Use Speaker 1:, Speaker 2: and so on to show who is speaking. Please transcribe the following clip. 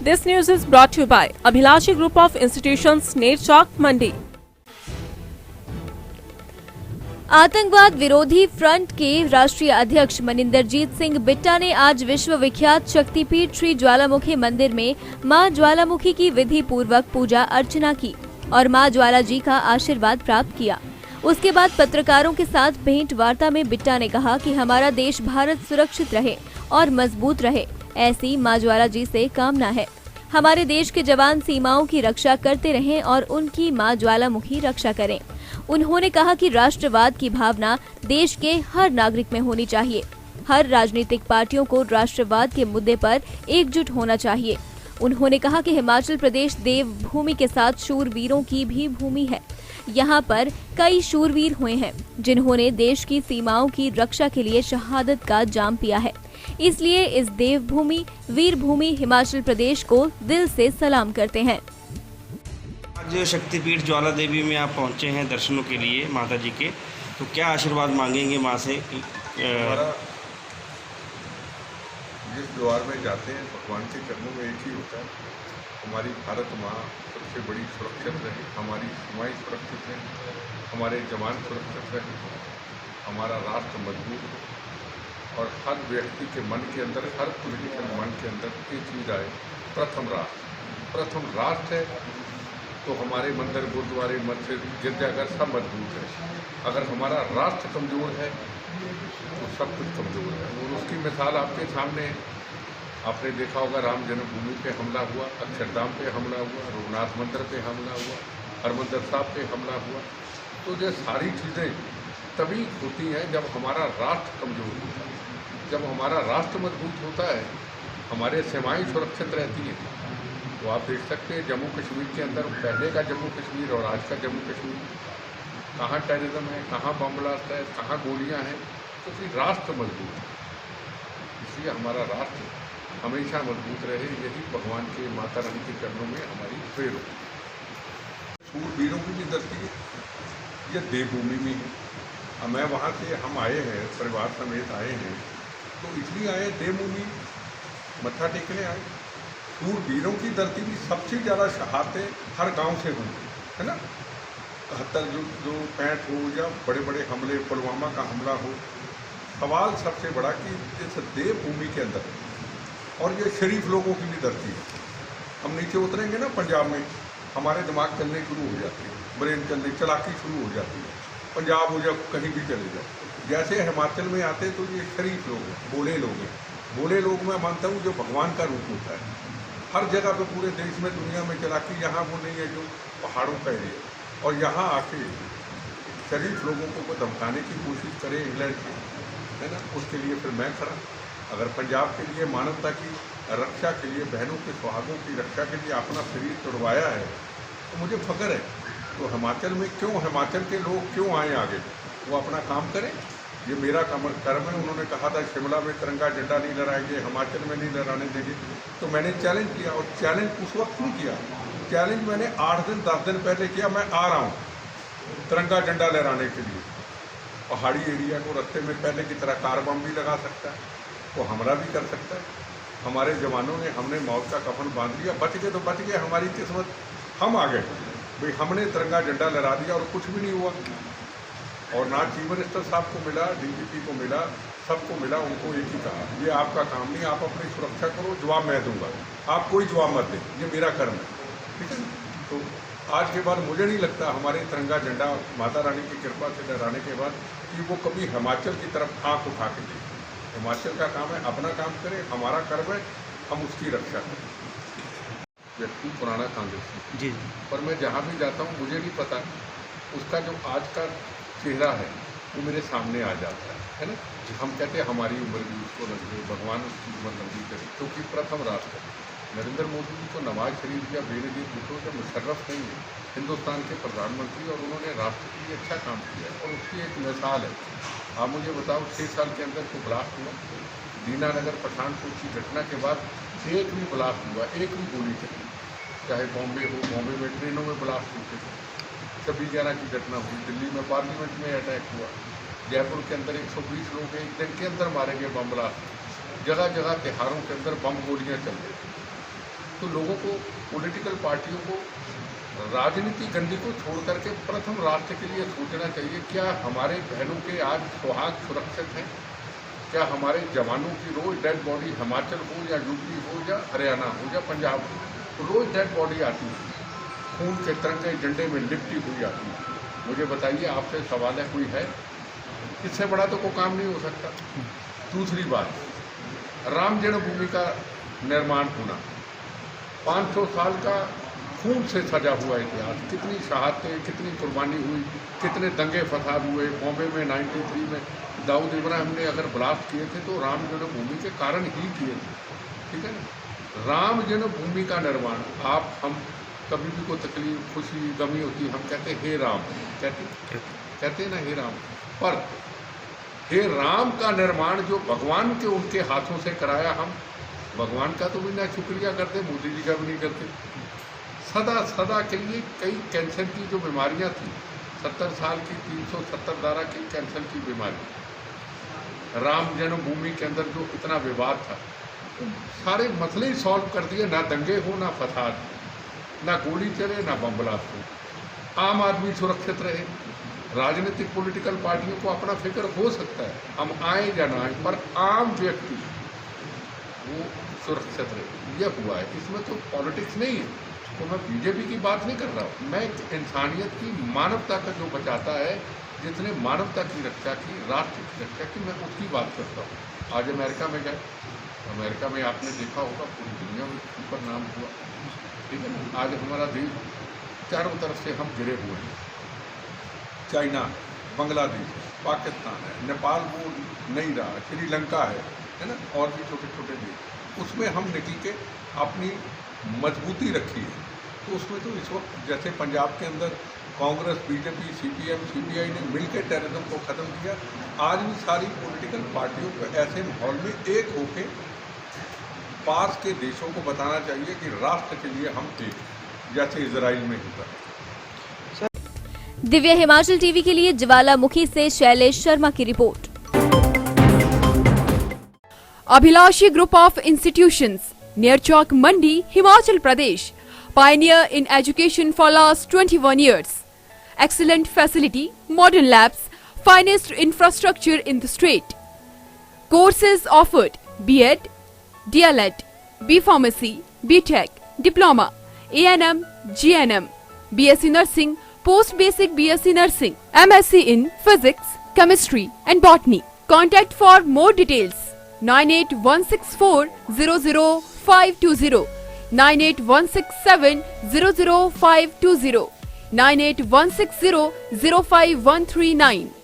Speaker 1: This news is brought to you by Abhilashi Group of Institutions, Nerchak, Mandi.
Speaker 2: आतंकवाद विरोधी front के राष्ट्रीय अध्यक्ष मनिंदरजीत सिंह बिट्टा ने आज विश्व विख्यात शक्तिपीठ श्री ज्वालामुखी मंदिर में मां ज्वालामुखी की विधि पूर्वक पूजा अर्चना की और मां ज्वाला जी का आशीर्वाद प्राप्त किया। उसके बाद पत्रकारों के साथ भेंट वार्ता में बिट्टा ने कहा कि हमारा देश भारत सुरक्षित रहे और मजबूत रहे, ऐसी मां ज्वाला जी से कामना है। हमारे देश के जवान सीमाओं की रक्षा करते रहें और उनकी मां ज्वालामुखी रक्षा करें। उन्होंने कहा कि राष्ट्रवाद की भावना देश के हर नागरिक में होनी चाहिए। हर राजनीतिक पार्टियों को राष्ट्रवाद के मुद्दे पर एकजुट होना चाहिए। उन्होंने कहा कि हिमाचल प्रदेश देवभूमि के साथ शूरवीरों की भी भूमि है। यहाँ पर कई शूरवीर हुए हैं जिन्होंने देश की सीमाओं की रक्षा के लिए शहादत का जाम पिया है। इसलिए इस देवभूमि वीर भूमि हिमाचल प्रदेश को दिल से सलाम करते हैं।
Speaker 3: आज शक्तिपीठ ज्वाला देवी में आप पहुंचे हैं दर्शनों के लिए माता जी के, तो क्या आशीर्वाद मांगेंगे माँ से?
Speaker 4: जिस द्वार में जाते हैं भगवान के चरणों में एक ही होता है, हमारी भारत माँ सबसे बड़ी सुरक्षित रहे, हमारी सीमाएं सुरक्षित रहें, हमारे जवान सुरक्षित रहें, हमारा राष्ट्र मजबूत हो और हर व्यक्ति के मन के अंदर, हर पॉलिटिकल मन के अंदर एक चीज़ आए, प्रथम राष्ट्र है तो हमारे मंदिर गुरुद्वारे मस्जिद गिरजाघर सब मजबूत है। अगर हमारा राष्ट्र कमज़ोर है तो सब कुछ कमज़ोर है। और उसकी मिसाल आपके सामने, आपने देखा होगा राम जन्मभूमि पे हमला हुआ, अक्षरधाम पे हमला हुआ, रघुनाथ मंदिर पे हमला हुआ, हरमंदिर साहब पे हमला हुआ। तो ये सारी चीज़ें तभी होती हैं जब हमारा राष्ट्र कमज़ोर होता है। जब हमारा राष्ट्र मजबूत होता है, हमारे सीमाएँ सुरक्षित रहती हैं। तो आप देख सकते हैं जम्मू कश्मीर के अंदर पहले का जम्मू कश्मीर और आज का जम्मू कश्मीर, कहाँ टेररिज्म है, कहाँ बम ब्लास्ट है, कहाँ गोलियाँ हैं, तो फिर राष्ट्र मजबूत है। इसलिए हमारा राष्ट्र हमेशा मजबूत रहे, यही भगवान के माता रानी के चरणों में हमारी प्रेर हो। शूरवीरों की भी धरती है, ये देवभूमि में है। मैं वहाँ से हम आए हैं, परिवार समेत आए हैं, तो इसलिए आए देवभूमि मत्था टेकने आए। शूरवीरों की धरती में सबसे ज़्यादा शहादतें हर गांव से हुई है ना। 71 जो 65 हो या बड़े बड़े हमले, पुलवामा का हमला हो, सवाल सबसे बड़ा कि इस देवभूमि के अंदर, और ये शरीफ लोगों की भी धरती है। हम नीचे उतरेंगे ना पंजाब में, हमारे दिमाग चलने शुरू हो जाते हैं, ब्रेन चलने, चलाकी शुरू हो जाती है। पंजाब हो जाओ, कहीं भी चले जाओ। जैसे हिमाचल में आते तो ये शरीफ लोग हैं, भोले लोग हैं। भोले लोग मैं मानता हूँ जो भगवान का रूप होता है। हर जगह पे पूरे देश में, दुनिया में चलाकी यहाँ वो नहीं है जो पहाड़ों का एरिया, और यहाँ आके शरीफ लोगों को धमकाने की कोशिश करे इंग्लैंड के, है ना, उसके लिए फिर मैं खड़ा। अगर पंजाब के लिए, मानवता की रक्षा के लिए, बहनों के सुहागों की रक्षा के लिए अपना शरीर तोड़वाया है, तो मुझे फख्र है। तो हिमाचल में क्यों, हिमाचल के लोग क्यों आए आगे, वो अपना काम करें। ये मेरा कर्म है। उन्होंने कहा था शिमला में तिरंगा झंडा नहीं लहराएंगे, हिमाचल में नहीं लहराने देंगे, तो मैंने चैलेंज किया। और चैलेंज उस वक्त नहीं किया, चैलेंज मैंने 8 दिन 10 दिन पहले किया। मैं आ रहा हूँ तिरंगा झंडा लहराने के लिए। पहाड़ी एरिया को रास्ते में पहले की तरह कार बम भी लगा सकता है, वो हमला भी कर सकता है। हमारे जवानों ने, हमने मौत का कफन बांध लिया, बच गए तो बच गए, हमारी किस्मत, हम आ गए भाई। हमने तिरंगा झंडा लहरा दिया और कुछ भी नहीं हुआ। और ना चीफ मिनिस्टर साहब को मिला, डीजीपी को मिला, सबको मिला, उनको एक ही कहा, ये आपका काम नहीं, आप अपनी सुरक्षा करो, जवाब मैं दूंगा, आप कोई जवाब मत दें, ये मेरा कर्म है, ठीक है। तो आज के बाद मुझे नहीं लगता हमारे तिरंगा झंडा माता रानी की कृपा से लहराने के बाद कि वो कभी हिमाचल की तरफ आँख उठा के दें। हिमाचल का काम है अपना काम करें, हमारा कर्म है हम उसकी रक्षा करें। व्यक्ति पुराना कांग्रेसी जी, पर मैं जहाँ भी जाता हूँ मुझे नहीं पता उसका जो आज का चेहरा है वो मेरे सामने आ जाता है ना। हम कहते हैं हमारी उम्र भी उसको लग गई, भगवान उसकी उम्र लंबी करे, क्योंकि प्रथम राष्ट्र नरेंद्र मोदी जी को नवाज शरीफ या बेनजीर भुट्टो या मुशर्रफ नहीं है, हिंदुस्तान के प्रधानमंत्री, और उन्होंने राष्ट्र के लिए अच्छा काम किया है और उसकी एक मिसाल है। आप मुझे बताओ 6 साल के अंदर को ब्लास्ट हुआ, दीनानगर पठानकोट की घटना के बाद एक भी ब्लास्ट हुआ, एक भी गोली चली, चाहे बॉम्बे हो, बॉम्बे में ट्रेनों में ब्लास्ट होते थे, 26/11 की घटना हुई, दिल्ली में पार्लियामेंट में अटैक हुआ, जयपुर के अंदर 120 लोग एक दिन के अंदर मारे गए बम ब्लास्ट, जगह जगह त्योहारों के अंदर बम गोलियाँ चल रही थी। तो तो लोगों को, पॉलिटिकल पार्टियों को राजनीति गंदी को छोड़ करके प्रथम राष्ट्र के लिए सोचना चाहिए। क्या हमारे बहनों के आज सुहाग सुरक्षित हैं? क्या हमारे जवानों की रोज डेड बॉडी हिमाचल हो या यूपी हो या हरियाणा हो या पंजाब हो, तो रोज डेड बॉडी आती है, खून के तिरंगे झंडे में लिपटी हुई आती है। मुझे बताइए, आपसे सवाल है, कोई है? इससे बड़ा तो कोई काम नहीं हो सकता। दूसरी बात, राम जन्मभूमि का निर्माण होना, 500 साल का खून से सजा हुआ इतिहास, कितनी शहादतें, कितनी कुर्बानी हुई, कितने दंगे फसाद हुए। बॉम्बे में 93 में दाऊद इब्राहिम ने अगर ब्लास्ट किए थे तो राम जन्मभूमि के कारण ही किए थे, ठीक है ना। राम जन्मभूमि का निर्माण, आप हम कभी भी कोई तकलीफ, खुशी, गमी होती, हम कहते हैं हे राम, कहते ना हे राम। पर हे राम का निर्माण जो भगवान के उनके हाथों से कराया, हम भगवान का तो भी ना शुक्रिया करते, मोदी जी का भी नहीं करते। सदा के लिए कई कैंसर की जो बीमारियां थी, 70 साल की 370 धारा की कैंसर की बीमारी, राम जन्मभूमि के अंदर जो इतना विवाद था, सारे मसले ही सॉल्व कर दिए। ना दंगे हो, ना फसाद, ना गोली चले, ना बम ब्लास्ट हो, आम आदमी सुरक्षित रहे। राजनीतिक पॉलिटिकल पार्टियों को अपना फिक्र हो सकता है, हम आए या ना आए, पर आम व्यक्ति वो सुरक्षित रहे। यह हुआ है, इसमें तो पॉलिटिक्स नहीं है। तो मैं बीजेपी की बात नहीं कर रहा हूँ, मैं इंसानियत की, मानवता का जो बचाता है, जिसने मानवता की रक्षा की, राष्ट्र की रक्षा की, मैं उसकी बात करता हूँ। आज अमेरिका में गए, अमेरिका में आपने देखा होगा पूरी दुनिया में ऊपर नाम हुआ, ठीक है ना। आज हमारा देश चारों तरफ से हम घिरे हुए हैं, चाइना, बांग्लादेश, पाकिस्तान है, नेपाल वो नहीं रहा, श्रीलंका है ना, और भी छोटे छोटे देश, उसमें हम निकल के अपनी मजबूती रखी है। तो उसमें तो इस वक्त जैसे पंजाब के अंदर कांग्रेस, बीजेपी, सीपीएम, सीपीआई ने मिलकर टेररिज्म को ख़त्म किया, आज भी सारी पॉलिटिकल पार्टियों को ऐसे माहौल में एक होकर पास के देशों को बताना चाहिए कि राष्ट्र के लिए हम एक, जैसे इजराइल में होता है।
Speaker 2: दिव्य हिमाचल टीवी के लिए ज्वालामुखी से शैलेश शर्मा की report.
Speaker 1: Abhilashi Group of Institutions, near Chowk Mandi, Himachal Pradesh, pioneer in education for last 21 years. Excellent facility, modern labs, finest infrastructure in the state. Courses offered: B.Ed, DLED, B Pharmacy, B.Tech, Diploma, A&M, GNM, BSc Nursing, Post Basic BSc Nursing, MSc in Physics, Chemistry and Botany. Contact for more details 98164 00520, 98167 00520, 98160 05139.